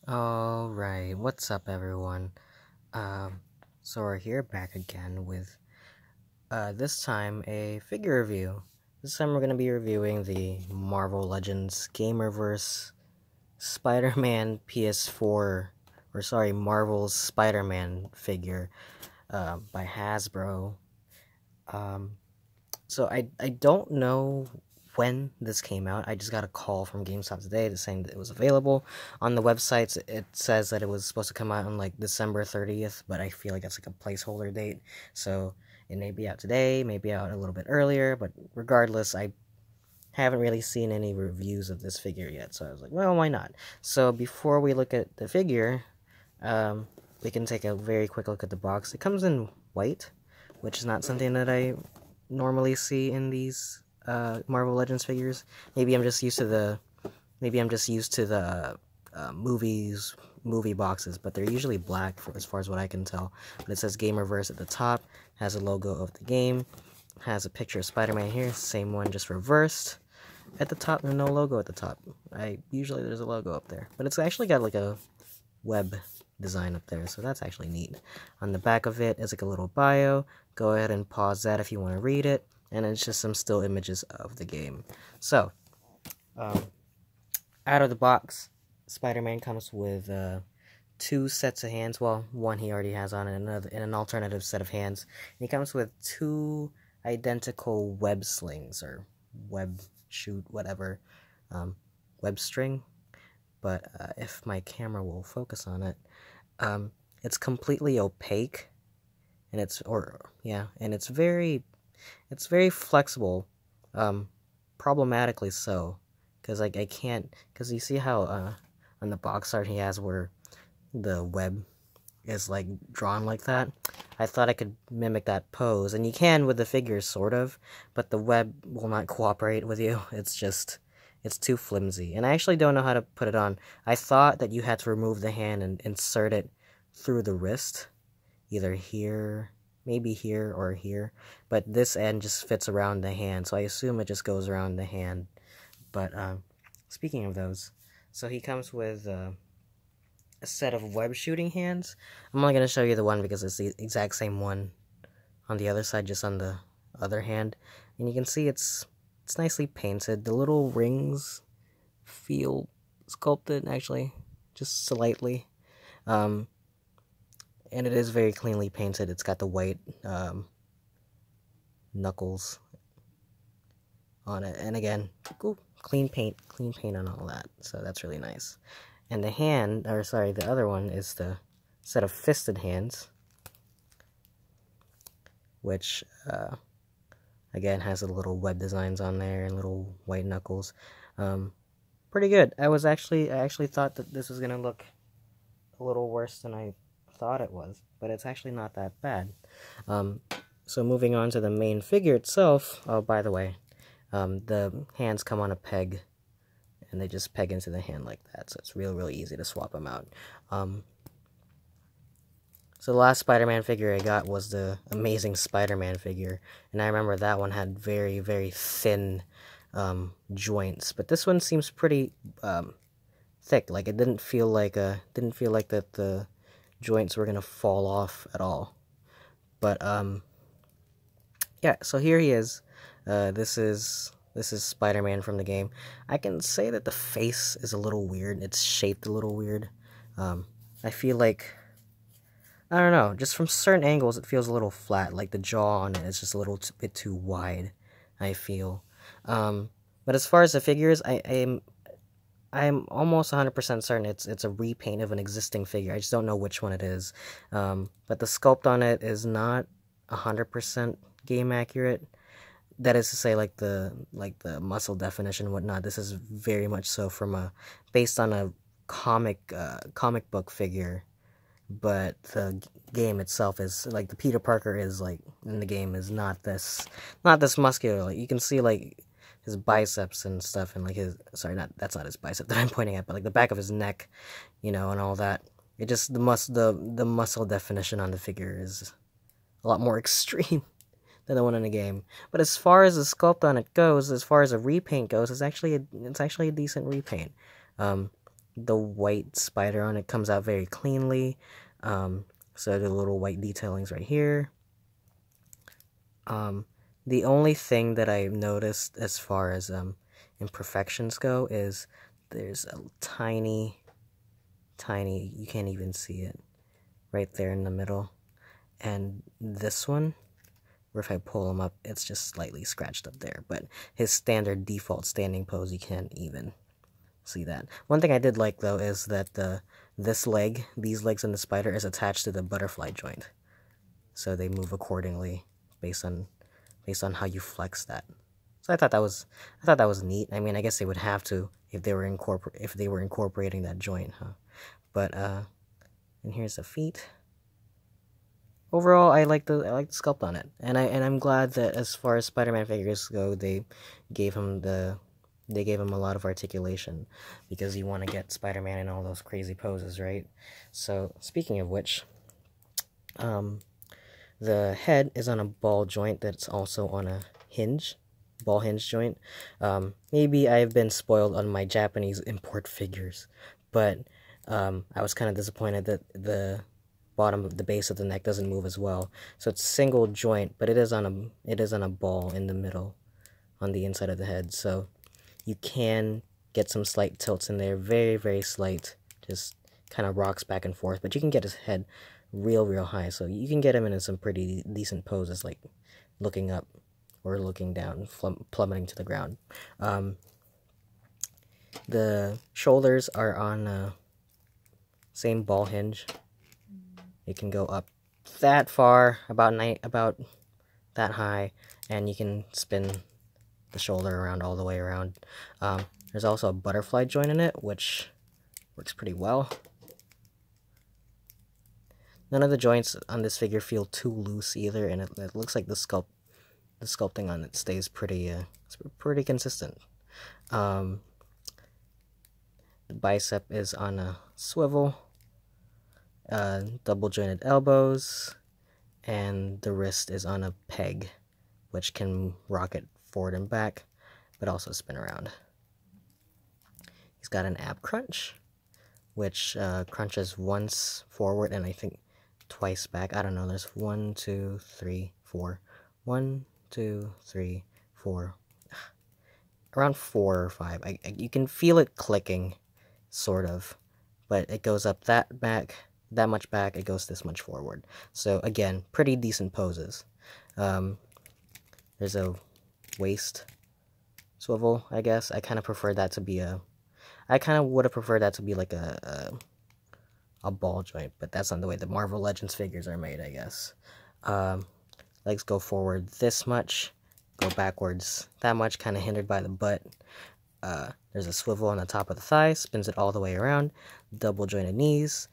Alright, what's up everyone? So we're here back again with, this time a figure review. This time we're going to be reviewing the Marvel Legends Gamerverse Spider-Man PS4, Marvel's Spider-Man figure, by Hasbro. So I don't know when this came out. I just got a call from GameStop today saying that it was available. On the websites, it says that it was supposed to come out on like December 30th, but I feel like that's like a placeholder date. So it may be out today, maybe out a little bit earlier, but regardless, I haven't really seen any reviews of this figure yet. So I was like, well, why not? So before we look at the figure, we can take a very quick look at the box. It comes in white, which is not something that I normally see in these Marvel Legends figures. Maybe I'm just used to the movie boxes, but they're usually black as far as what I can tell. But it says Gamerverse at the top, has a logo of the game, has a picture of Spider-Man here, same one just reversed. At the top, there's no logo at the top. Usually there's a logo up there, but it's actually got like a web design up there, so that's actually neat. On the back of it is like a little bio. Go ahead and pause that if you want to read it, and it's just some still images of the game. So, out of the box, Spider-Man comes with two sets of hands. Well, one he already has on, and an alternative set of hands. And he comes with two identical web slings or web shoot, whatever, web string. But if my camera will focus on it, it's completely opaque, and it's very flexible, problematically so, because like I can't, because you see how on the box art he has where the web is like drawn like that. I thought I could mimic that pose, and you can with the figures sort of, but the web will not cooperate with you. It's too flimsy, and I actually don't know how to put it on. I thought that you had to remove the hand and insert it through the wrist, either here, maybe here or here, but this end just fits around the hand, so I assume it just goes around the hand. But speaking of those, so he comes with a set of web shooting hands. I'm only going to show you the one because it's the exact same one on the other side, just on the other hand, and you can see it's nicely painted. The little rings feel sculpted, actually, just slightly. And it is very cleanly painted. It's got the white knuckles on it. And again, clean paint on all that. So that's really nice. And the other one is the set of fisted hands, which again has the little web designs on there and little white knuckles. Pretty good. I actually thought that this was gonna look a little worse than I thought it was, but it's actually not that bad. So moving on to the main figure itself. Oh, by the way, the hands come on a peg, and they just peg into the hand like that, so it's really easy to swap them out. So the last Spider-Man figure I got was the Amazing Spider-Man figure, and I remember that one had very thin joints, but this one seems pretty thick. Like it didn't feel like that the joints were gonna fall off at all. But yeah, so here he is. This is Spider-Man from the game. I can say that the face is a little weird. It's shaped a little weird. I feel like, I don't know, just from certain angles it feels a little flat, like the jaw on it is just a little bit too wide, I feel. But as far as the figures, I'm almost 100% certain it's a repaint of an existing figure. I just don't know which one it is. But the sculpt on it is not 100% game accurate. That is to say, like the muscle definition and whatnot. This is very much so based on a comic book figure. But the game itself is like, the Peter Parker is like in the game is not this muscular. Like you can see like his biceps and stuff, and like that's not his bicep that I'm pointing at, but like the back of his neck, and all that. It just the muscle definition on the figure is a lot more extreme than the one in the game. But as far as the sculpt on it goes, as far as a repaint goes, it's actually a decent repaint. the white spider on it comes out very cleanly. So the little white detailings right here. The only thing that I've noticed as far as imperfections go is there's a tiny, you can't even see it, right there in the middle. And this one, or if I pull him up, it's just slightly scratched up there. But his standard default standing pose, you can't even see that. One thing I did like, though, is that these legs in the spider is attached to the butterfly joint. So they move accordingly based on how you flex that. So I thought that was neat. I mean, I guess they would have to if they were incorporating that joint, huh? But and here's the feet. Overall, I like the sculpt on it, and I'm glad that as far as Spider-Man figures go, they gave him a lot of articulation, because you want to get Spider-Man in all those crazy poses, right? So speaking of which, the head is on a ball joint that's also on a ball hinge joint. Maybe I've been spoiled on my Japanese import figures, but I was kind of disappointed that the base of the neck doesn't move as well. So it's single joint, but it is on a ball in the middle on the inside of the head. So you can get some slight tilts in there, very, very slight, just kind of rocks back and forth, but you can get his head real high, so you can get him in some pretty decent poses, like looking up or looking down, plummeting to the ground. The shoulders are on same ball hinge. It can go up that far, about that high, and you can spin the shoulder around all the way around. There's also a butterfly joint in it, which works pretty well. None of the joints on this figure feel too loose either, and it looks like the sculpting on it stays pretty consistent. The bicep is on a swivel, double jointed elbows, and the wrist is on a peg, which can rocket forward and back, but also spin around. He's got an ab crunch, which crunches once forward and I think twice back. I don't know, there's 1, 2, 3, 4. 1, 2, 3, 4. Around 4 or 5. You can feel it clicking, sort of, but it goes up that much back, it goes this much forward. So again, pretty decent poses. There's a waist swivel, I guess. I kind of prefer that to be I kind of would have preferred that to be like a ball joint, but that's not the way the Marvel Legends figures are made, I guess. Legs go forward this much, go backwards that much, kind of hindered by the butt. There's a swivel on the top of the thigh, spins it all the way around. Double jointed knees.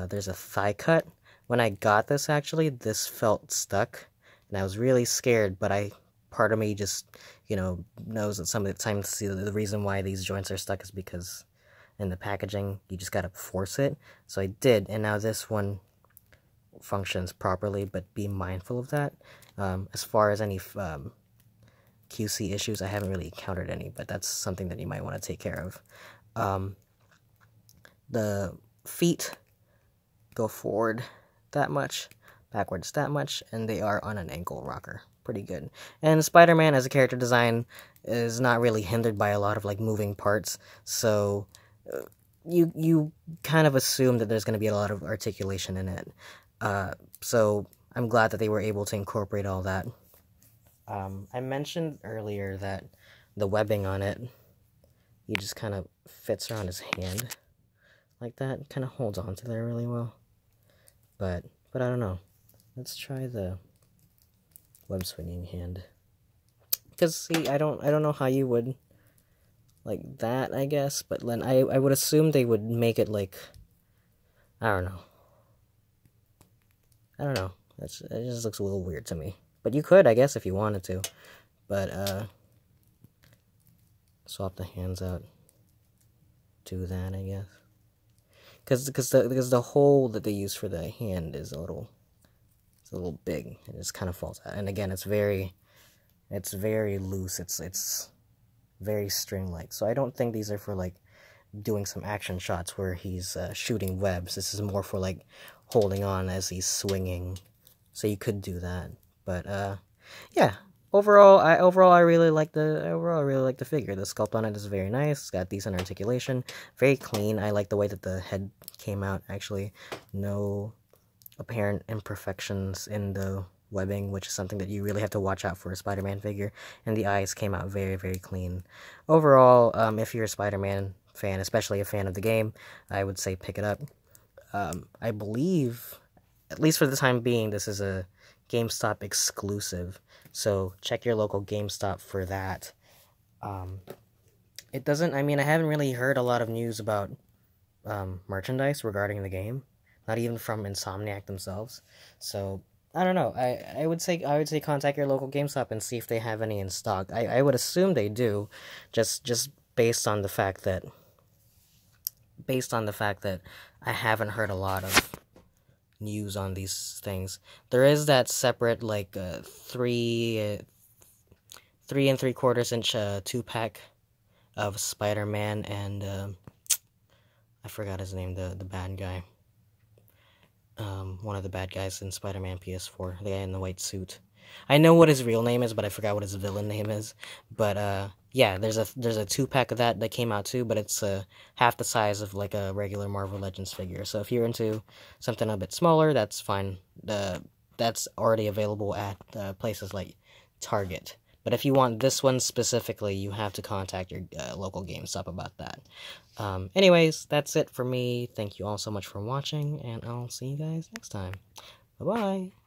There's a thigh cut. When I got this, actually, this felt stuck, and I was really scared, but part of me just, knows that some of the times the reason why these joints are stuck is because in the packaging, you just gotta force it. So I did, and now this one functions properly, but be mindful of that. As far as any QC issues, I haven't really encountered any, but that's something that you might want to take care of. The feet go forward that much, backwards that much, and they are on an ankle rocker. Pretty good. And Spider-Man as a character design is not really hindered by a lot of like moving parts, so you kind of assume that there's going to be a lot of articulation in it. So I'm glad that they were able to incorporate all that. I mentioned earlier that the webbing on it, he just kind of fits around his hand like that. Kind of holds on to there really well. But I don't know. Let's try the web swinging hand. Because see, I don't know how you would like that, I guess, but then I would assume they would make it like, I don't know. It just looks a little weird to me. But you could, I guess, if you wanted to. But swap the hands out. Do that, I guess. Because the hole that they use for the hand is a little big. It just kind of falls out. And again, it's very loose. It's very string-like. So I don't think these are for like doing some action shots where he's shooting webs. This is more for like holding on as he's swinging, so you could do that. But yeah. Overall, I really like the figure. The sculpt on it is very nice. It's got decent articulation, very clean. I like the way that the head came out. Actually, no apparent imperfections in the webbing, which is something that you really have to watch out for a Spider-Man figure. And the eyes came out very, very clean. Overall, if you're a Spider-Man fan, especially a fan of the game, I would say pick it up. I believe, at least for the time being, this is a GameStop exclusive. So check your local GameStop for that. It doesn't, I mean, I haven't really heard a lot of news about merchandise regarding the game, not even from Insomniac themselves. So I don't know. I would say contact your local GameStop and see if they have any in stock. I would assume they do, just based on the fact that I haven't heard a lot of news on these things. There is that separate like 3 3/4 inch 2-pack of Spider-Man and I forgot his name, the bad guy. One of the bad guys in Spider-Man PS4, the guy in the white suit. I know what his real name is, but I forgot what his villain name is. But yeah, there's a 2-pack of that came out too, but it's half the size of like a regular Marvel Legends figure. So if you're into something a bit smaller, that's fine. That's already available at places like Target. But if you want this one specifically, you have to contact your local GameStop about that. Anyways, that's it for me. Thank you all so much for watching, and I'll see you guys next time. Bye-bye.